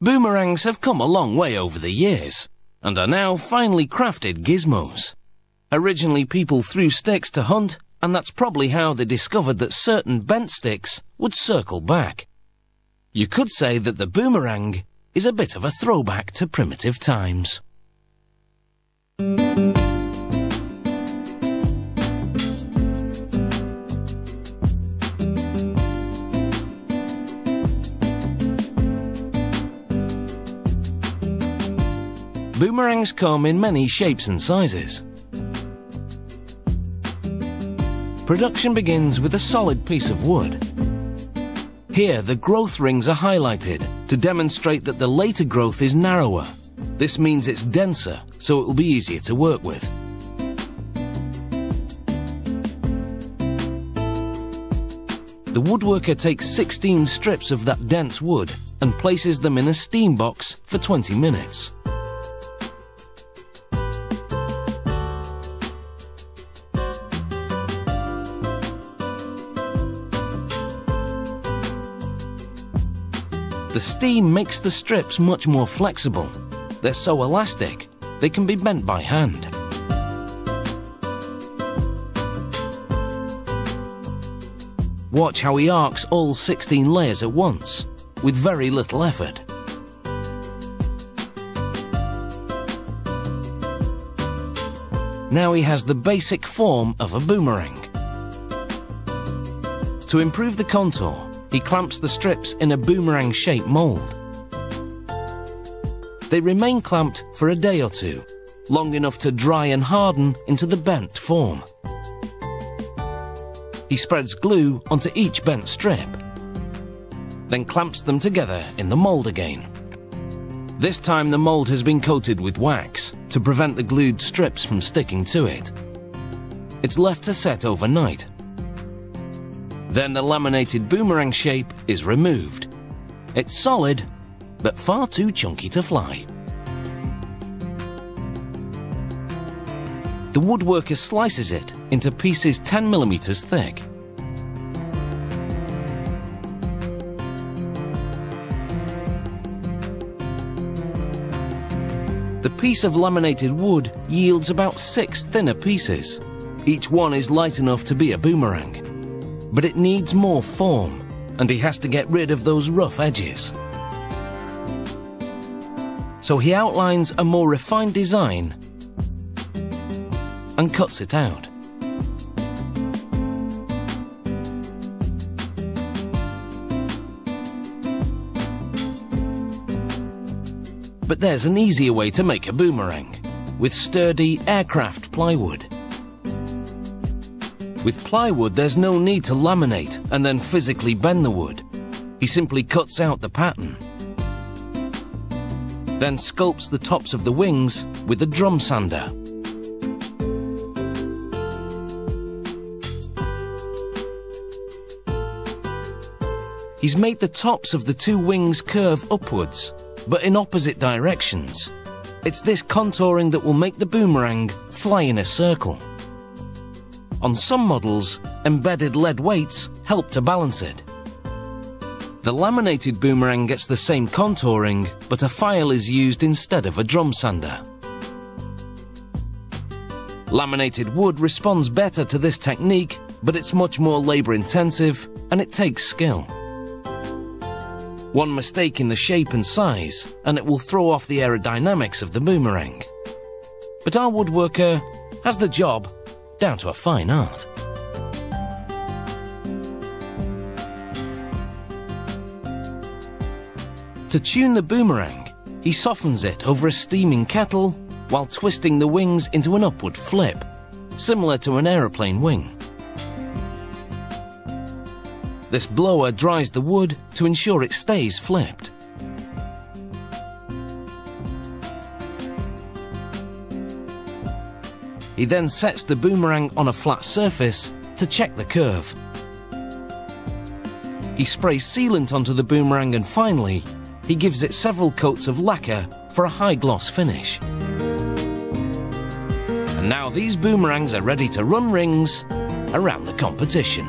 Boomerangs have come a long way over the years, and are now finely crafted gizmos. Originally people threw sticks to hunt, and that's probably how they discovered that certain bent sticks would circle back. You could say that the boomerang is a bit of a throwback to primitive times. Boomerangs come in many shapes and sizes. Production begins with a solid piece of wood. Here, the growth rings are highlighted to demonstrate that the later growth is narrower. This means it's denser, so it will be easier to work with. The woodworker takes 16 strips of that dense wood and places them in a steam box for 20 minutes. The steam makes the strips much more flexible. They're so elastic, they can be bent by hand. Watch how he arcs all 16 layers at once, with very little effort. Now he has the basic form of a boomerang. To improve the contour, he clamps the strips in a boomerang-shaped mould. They remain clamped for a day or two, long enough to dry and harden into the bent form. He spreads glue onto each bent strip, then clamps them together in the mould again. This time the mould has been coated with wax to prevent the glued strips from sticking to it. It's left to set overnight. Then the laminated boomerang shape is removed. It's solid, but far too chunky to fly. The woodworker slices it into pieces 10 millimeters thick. The piece of laminated wood yields about 6 thinner pieces. Each one is light enough to be a boomerang. But it needs more form, and he has to get rid of those rough edges. So he outlines a more refined design and cuts it out. But there's an easier way to make a boomerang, with sturdy aircraft plywood. With plywood, there's no need to laminate and then physically bend the wood. He simply cuts out the pattern, then sculpts the tops of the wings with a drum sander. He's made the tops of the 2 wings curve upwards, but in opposite directions. It's this contouring that will make the boomerang fly in a circle. On some models, embedded lead weights help to balance it. The laminated boomerang gets the same contouring, but a file is used instead of a drum sander. Laminated wood responds better to this technique, but it's much more labor-intensive and it takes skill. One mistake in the shape and size, and it will throw off the aerodynamics of the boomerang. But our woodworker has the job down to a fine art. To tune the boomerang, he softens it over a steaming kettle while twisting the wings into an upward flip, similar to an aeroplane wing. This blower dries the wood to ensure it stays flipped. He then sets the boomerang on a flat surface to check the curve. He sprays sealant onto the boomerang and finally, he gives it several coats of lacquer for a high gloss finish. And now these boomerangs are ready to run rings around the competition.